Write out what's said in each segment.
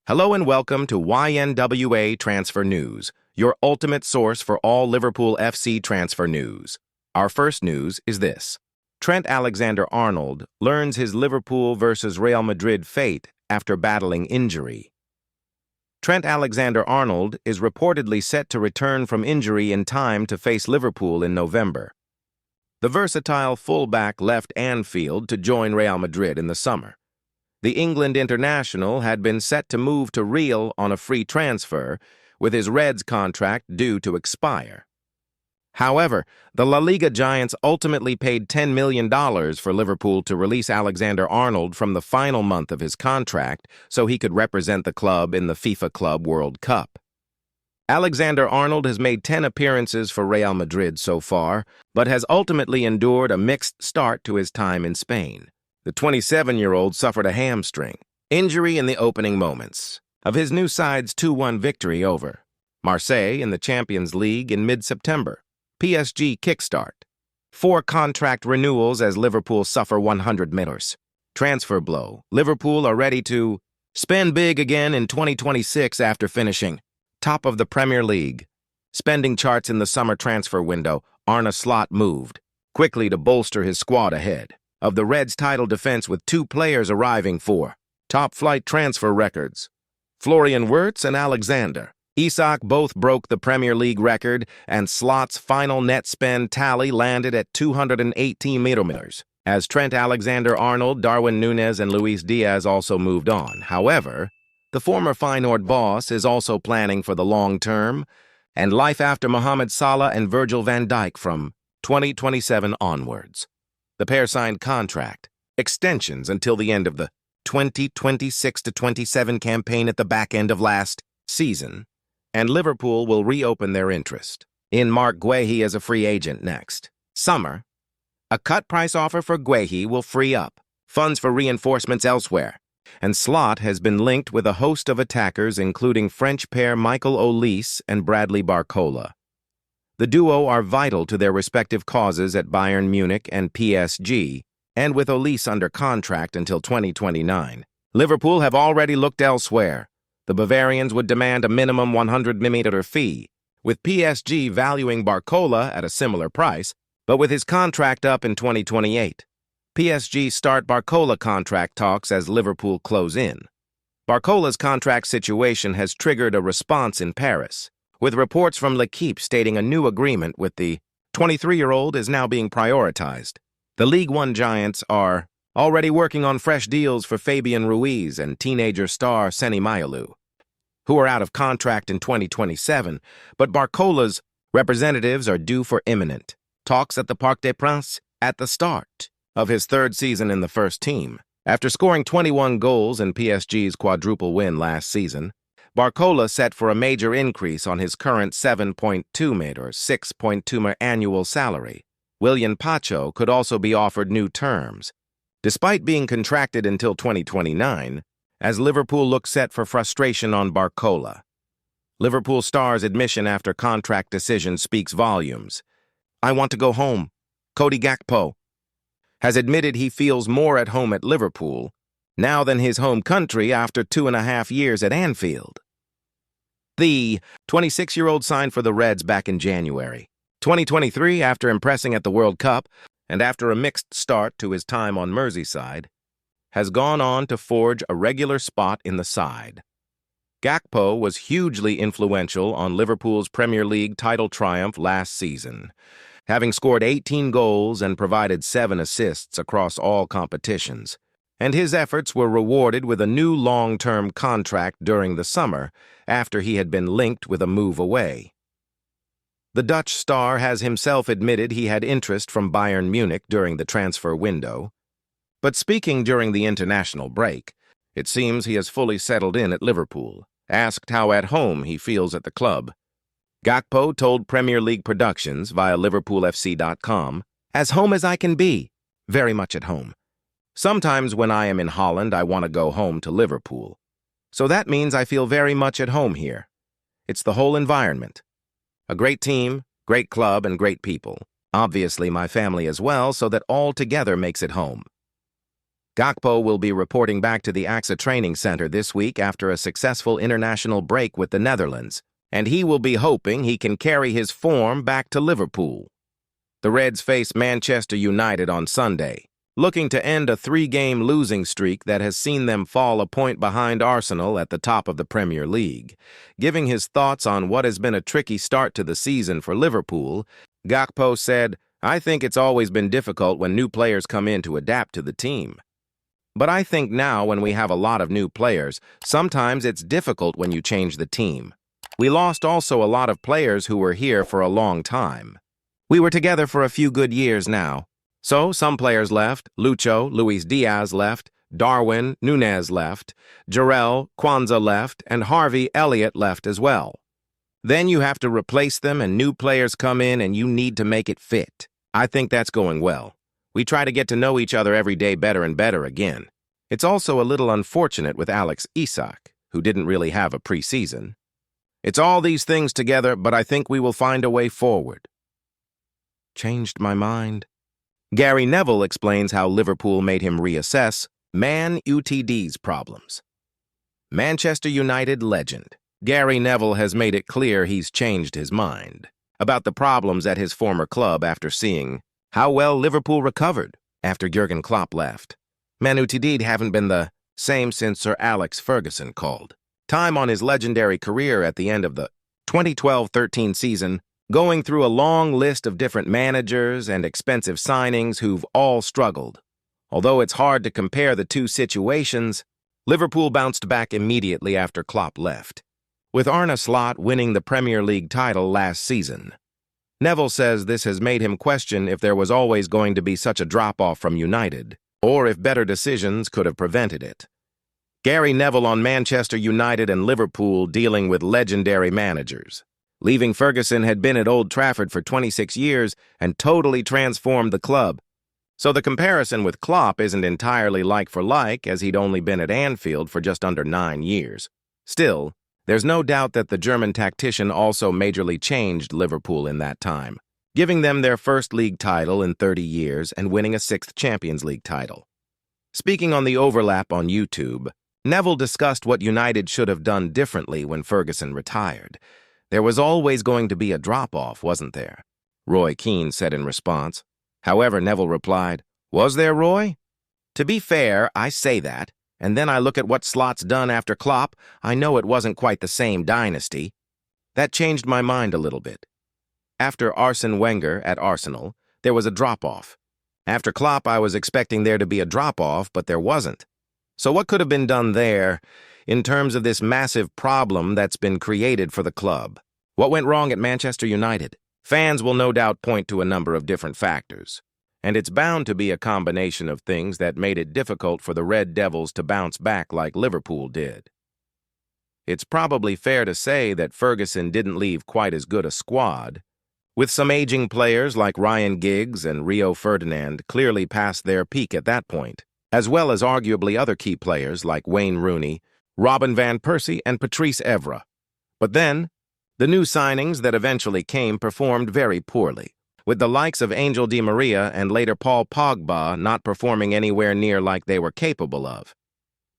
Hello and welcome to YNWA Transfer News, your ultimate source for all Liverpool FC transfer news. Our first news is this. Trent Alexander-Arnold learns his Liverpool versus Real Madrid fate after battling injury. Trent Alexander-Arnold is reportedly set to return from injury in time to face Liverpool in November. The versatile fullback left Anfield to join Real Madrid in the summer. The England international had been set to move to Real on a free transfer, with his Reds contract due to expire. However, the La Liga giants ultimately paid $10 million for Liverpool to release Alexander-Arnold from the final month of his contract so he could represent the club in the FIFA Club World Cup. Alexander-Arnold has made 10 appearances for Real Madrid so far, but has ultimately endured a mixed start to his time in Spain. The 27-year-old suffered a hamstring injury in the opening moments of his new side's 2-1 victory over Marseille in the Champions League in mid-September. PSG kickstart. 4 contract renewals as Liverpool suffer 100 millers. Transfer blow. Liverpool are ready to spend big again in 2026 after finishing top of the Premier League. Spending charts in the summer transfer window. Arne Slot moved quickly to bolster his squad ahead of the Reds' title defense with 2 players arriving for top-flight transfer records. Florian Wirtz and Alexander Isak both broke the Premier League record, and Slot's final net spend tally landed at 218 millers, as Trent Alexander-Arnold, Darwin Núñez, and Luis Diaz also moved on. However, the former Feyenoord boss is also planning for the long term and life after Mohamed Salah and Virgil van Dijk from 2027 onwards. The pair signed contract extensions until the end of the 2026-27 campaign at the back end of last season, and Liverpool will reopen their interest in Marc Guéhi as a free agent next summer. A cut price offer for Guéhi will free up funds for reinforcements elsewhere, and Slot has been linked with a host of attackers including French pair Michael Olise and Bradley Barcola. The duo are vital to their respective causes at Bayern Munich and PSG, and with Olise under contract until 2029. Liverpool have already looked elsewhere. The Bavarians would demand a minimum 100 million fee, with PSG valuing Barcola at a similar price, but with his contract up in 2028. PSG start Barcola contract talks as Liverpool close in. Barcola's contract situation has triggered a response in Paris, with reports from L'Équipe stating a new agreement with the 23-year-old is now being prioritized. The Ligue 1 giants are already working on fresh deals for Fabian Ruiz and teenager star Seny Mayulu, who are out of contract in 2027, but Barcola's representatives are due for imminent talks at the Parc des Princes at the start of his 3rd season in the first team. After scoring 21 goals in PSG's quadruple win last season, Barcola set for a major increase on his current 7.2 million or 6.2 million annual salary. Willian Pacho could also be offered new terms, despite being contracted until 2029, as Liverpool looks set for frustration on Barcola. Liverpool star's admission after contract decision speaks volumes. "I want to go home." Cody Gakpo has admitted he feels more at home at Liverpool now than his home country after 2.5 years at Anfield. The 26-year-old signed for the Reds back in January 2023 after impressing at the World Cup and after a mixed start to his time on Merseyside, has gone on to forge a regular spot in the side. Gakpo was hugely influential on Liverpool's Premier League title triumph last season, having scored 18 goals and provided 7 assists across all competitions, and his efforts were rewarded with a new long-term contract during the summer after he had been linked with a move away. The Dutch star has himself admitted he had interest from Bayern Munich during the transfer window, but speaking during the international break, it seems he has fully settled in at Liverpool. Asked how at home he feels at the club, Gakpo told Premier League Productions via LiverpoolFC.com, "As home as I can be, very much at home. Sometimes when I am in Holland, I want to go home to Liverpool. So that means I feel very much at home here. It's the whole environment. A great team, great club, and great people. Obviously my family as well, so that all together makes it home." Gakpo will be reporting back to the AXA training center this week after a successful international break with the Netherlands, and he will be hoping he can carry his form back to Liverpool. The Reds face Manchester United on Sunday, looking to end a 3-game losing streak that has seen them fall a point behind Arsenal at the top of the Premier League. Giving his thoughts on what has been a tricky start to the season for Liverpool, Gakpo said, "I think it's always been difficult when new players come in to adapt to the team. But I think now when we have a lot of new players, sometimes it's difficult when you change the team. We lost also a lot of players who were here for a long time. We were together for a few good years now. So some players left, Lucho, Luis Diaz left, Darwin, Nunez left, Jarrell, Kwanzaa left, and Harvey Elliott left as well. Then you have to replace them and new players come in and you need to make it fit. I think that's going well. We try to get to know each other every day better and better again. It's also a little unfortunate with Alex Isak, who didn't really have a preseason. It's all these things together, but I think we will find a way forward." Changed my mind. Gary Neville explains how Liverpool made him reassess Man UTD's problems. Manchester United legend Gary Neville has made it clear he's changed his mind about the problems at his former club after seeing how well Liverpool recovered after Jurgen Klopp left. Man UTD haven't been the same since Sir Alex Ferguson called time on his legendary career at the end of the 2012-13 season, going through a long list of different managers and expensive signings who've all struggled. Although it's hard to compare the two situations, Liverpool bounced back immediately after Klopp left, with Arne Slot winning the Premier League title last season. Neville says this has made him question if there was always going to be such a drop-off from United, or if better decisions could have prevented it. Gary Neville on Manchester United and Liverpool dealing with legendary managers. Leaving Ferguson had been at Old Trafford for 26 years and totally transformed the club. So the comparison with Klopp isn't entirely like for like, as he'd only been at Anfield for just under 9 years. Still, there's no doubt that the German tactician also majorly changed Liverpool in that time, giving them their first league title in 30 years and winning a 6th Champions League title. Speaking on the overlap on YouTube, Neville discussed what United should have done differently when Ferguson retired. There was always going to be a drop-off, wasn't there? Roy Keane said in response. However, Neville replied, "Was there, Roy? To be fair, I say that, and then I look at what Slot's done after Klopp. I know it wasn't quite the same dynasty. That changed my mind a little bit. After Arsene Wenger at Arsenal, there was a drop-off. After Klopp, I was expecting there to be a drop-off, but there wasn't. So what could have been done there in terms of this massive problem that's been created for the club? What went wrong at Manchester United? Fans will no doubt point to a number of different factors, and it's bound to be a combination of things that made it difficult for the Red Devils to bounce back like Liverpool did. It's probably fair to say that Ferguson didn't leave quite as good a squad, with some aging players like Ryan Giggs and Rio Ferdinand clearly past their peak at that point, as well as arguably other key players like Wayne Rooney, Robin van Persie, and Patrice Evra. But then, the new signings that eventually came performed very poorly, with the likes of Angel Di Maria and later Paul Pogba not performing anywhere near like they were capable of.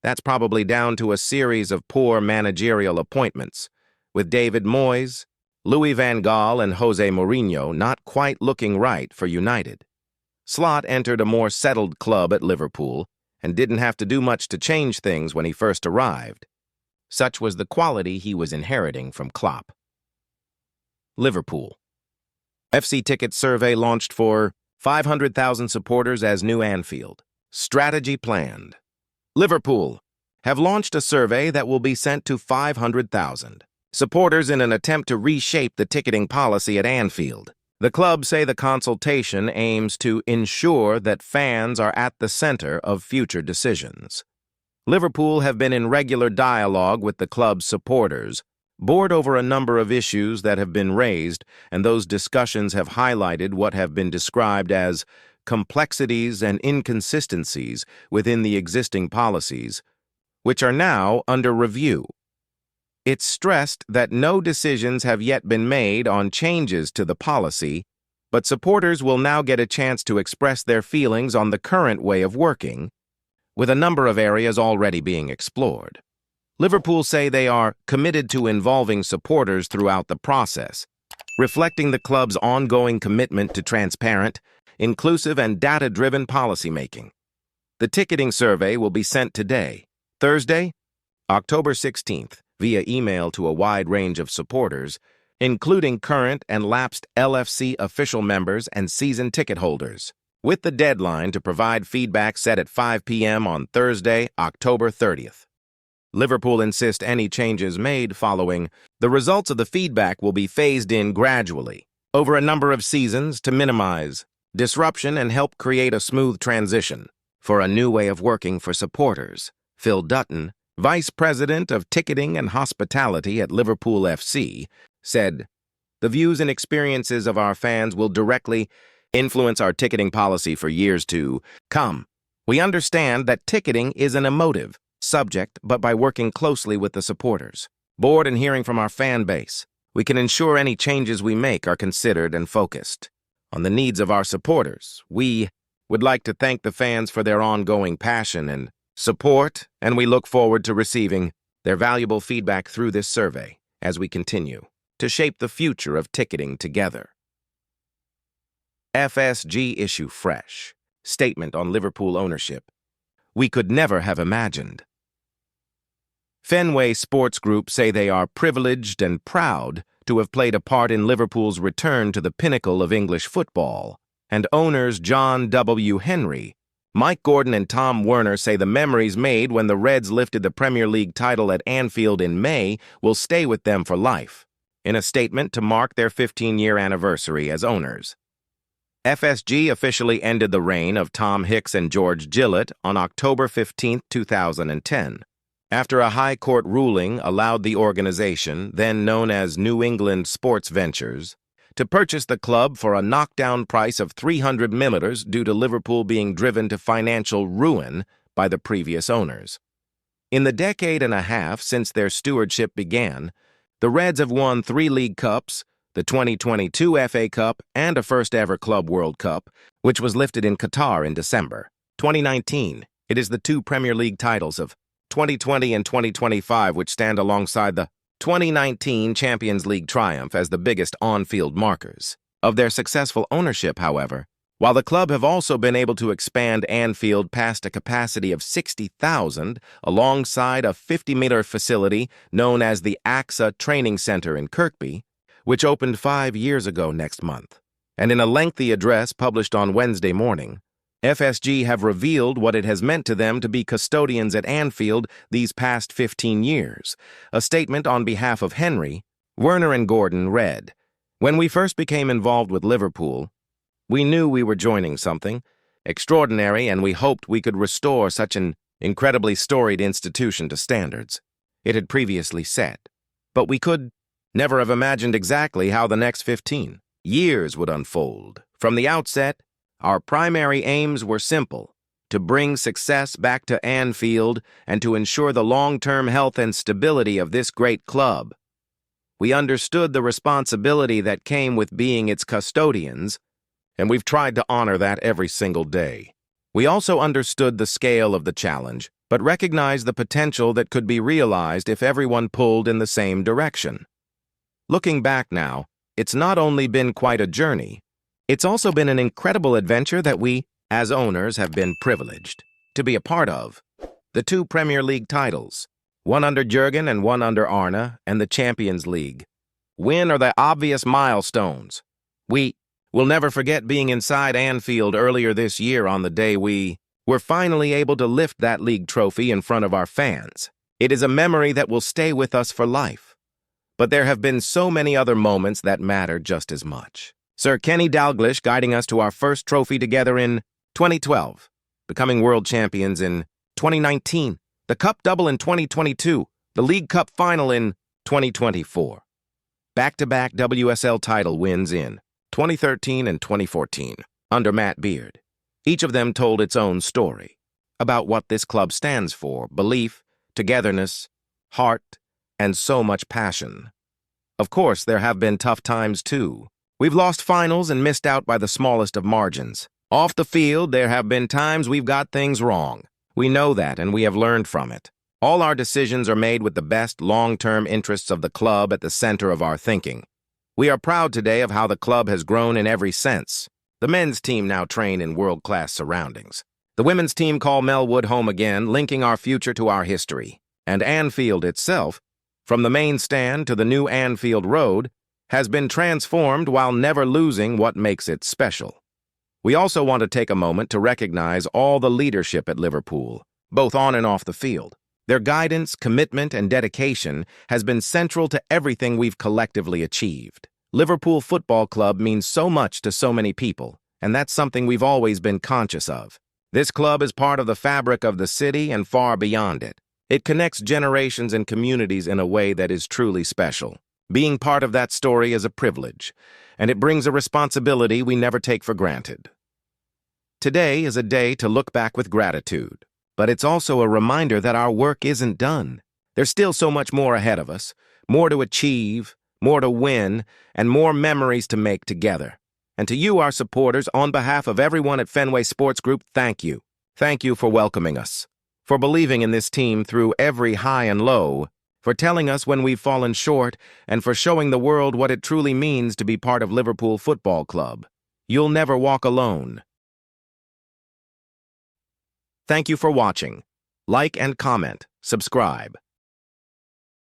That's probably down to a series of poor managerial appointments, with David Moyes, Louis van Gaal, and Jose Mourinho not quite looking right for United. Slot entered a more settled club at Liverpool and didn't have to do much to change things when he first arrived. Such was the quality he was inheriting from Klopp. Liverpool. FC Tickets survey launched for 500,000 supporters as new Anfield. Strategy planned. Liverpool have launched a survey that will be sent to 500,000 supporters in an attempt to reshape the ticketing policy at Anfield. The club say the consultation aims to ensure that fans are at the center of future decisions. Liverpool have been in regular dialogue with the club's supporters, bored over a number of issues that have been raised, and those discussions have highlighted what have been described as complexities and inconsistencies within the existing policies, which are now under review. It's stressed that no decisions have yet been made on changes to the policy, but supporters will now get a chance to express their feelings on the current way of working, with a number of areas already being explored. Liverpool say they are committed to involving supporters throughout the process, reflecting the club's ongoing commitment to transparent, inclusive, and data-driven policymaking. The ticketing survey will be sent today, Thursday, October 16th, via email to a wide range of supporters, including current and lapsed LFC official members and season ticket holders, with the deadline to provide feedback set at 5 p.m. on Thursday, October 30th. Liverpool insist any changes made following the results of the feedback will be phased in gradually over a number of seasons to minimize disruption and help create a smooth transition for a new way of working for supporters. Phil Dutton, Vice President of Ticketing and Hospitality at Liverpool FC, said, "The views and experiences of our fans will directly influence our ticketing policy for years to come. We understand that ticketing is an emotive subject, but by working closely with the supporters, board, and hearing from our fan base, we can ensure any changes we make are considered and focused on the needs of our supporters. We would like to thank the fans for their ongoing passion and support, and we look forward to receiving their valuable feedback through this survey as we continue to shape the future of ticketing together." FSG issue fresh. Statement on Liverpool ownership. We could never have imagined. Fenway Sports Group say they are privileged and proud to have played a part in Liverpool's return to the pinnacle of English football, and owners John W. Henry, Mike Gordon, and Tom Werner say the memories made when the Reds lifted the Premier League title at Anfield in May will stay with them for life, in a statement to mark their 15-year anniversary as owners. FSG officially ended the reign of Tom Hicks and George Gillett on October 15, 2010, after a high court ruling allowed the organization, then known as New England Sports Ventures, to purchase the club for a knockdown price of $300 million due to Liverpool being driven to financial ruin by the previous owners. In the decade and a half since their stewardship began, the Reds have won 3 League Cups, the 2022 FA Cup, and a first-ever Club World Cup, which was lifted in Qatar in December 2019. It is the 2 Premier League titles of 2020 and 2025 which stand alongside the 2019 Champions League triumph as the biggest on-field markers of their successful ownership. However, while the club have also been able to expand Anfield past a capacity of 60,000 alongside a 50-meter facility known as the AXA Training Center in Kirkby, which opened 5 years ago next month. And in a lengthy address published on Wednesday morning, FSG have revealed what it has meant to them to be custodians at Anfield these past 15 years. A statement on behalf of Henry, Werner, and Gordon read, "When we first became involved with Liverpool, we knew we were joining something extraordinary, and we hoped we could restore such an incredibly storied institution to standards it had previously set. But we could never have imagined exactly how the next 15 years would unfold. From the outset, our primary aims were simple: to bring success back to Anfield and to ensure the long-term health and stability of this great club. We understood the responsibility that came with being its custodians, and we've tried to honor that every single day. We also understood the scale of the challenge, but recognized the potential that could be realized if everyone pulled in the same direction. Looking back now, it's not only been quite a journey, it's also been an incredible adventure that we, as owners, have been privileged to be a part of. The 2 Premier League titles, one under Jurgen and one under Arne, and the Champions League win are the obvious milestones. We will never forget being inside Anfield earlier this year on the day we were finally able to lift that league trophy in front of our fans. It is a memory that will stay with us for life. But there have been so many other moments that matter just as much. Sir Kenny Dalglish guiding us to our first trophy together in 2012, becoming world champions in 2019, the Cup double in 2022, the League Cup final in 2024. Back-to-back WSL title wins in 2013 and 2014 under Matt Beard. Each of them told its own story about what this club stands for: belief, togetherness, heart, and so much passion. Of course, there have been tough times too. We've lost finals and missed out by the smallest of margins. Off the field, there have been times we've got things wrong. We know that, and we have learned from it. All our decisions are made with the best long-term interests of the club at the center of our thinking. We are proud today of how the club has grown in every sense. The men's team now train in world-class surroundings. The women's team call Melwood home again, linking our future to our history. And Anfield itself, from the main stand to the new Anfield Road, has been transformed while never losing what makes it special. We also want to take a moment to recognize all the leadership at Liverpool, both on and off the field. Their guidance, commitment, and dedication has been central to everything we've collectively achieved. Liverpool Football Club means so much to so many people, and that's something we've always been conscious of. This club is part of the fabric of the city and far beyond it. It connects generations and communities in a way that is truly special. Being part of that story is a privilege, and it brings a responsibility we never take for granted. Today is a day to look back with gratitude, but it's also a reminder that our work isn't done. There's still so much more ahead of us, more to achieve, more to win, and more memories to make together. And to you, our supporters, on behalf of everyone at Fenway Sports Group, thank you. Thank you for welcoming us, for believing in this team through every high and low, for telling us when we've fallen short, and for showing the world what it truly means to be part of Liverpool Football Club. You'll never walk alone. Thank you for watching. Like and comment, subscribe.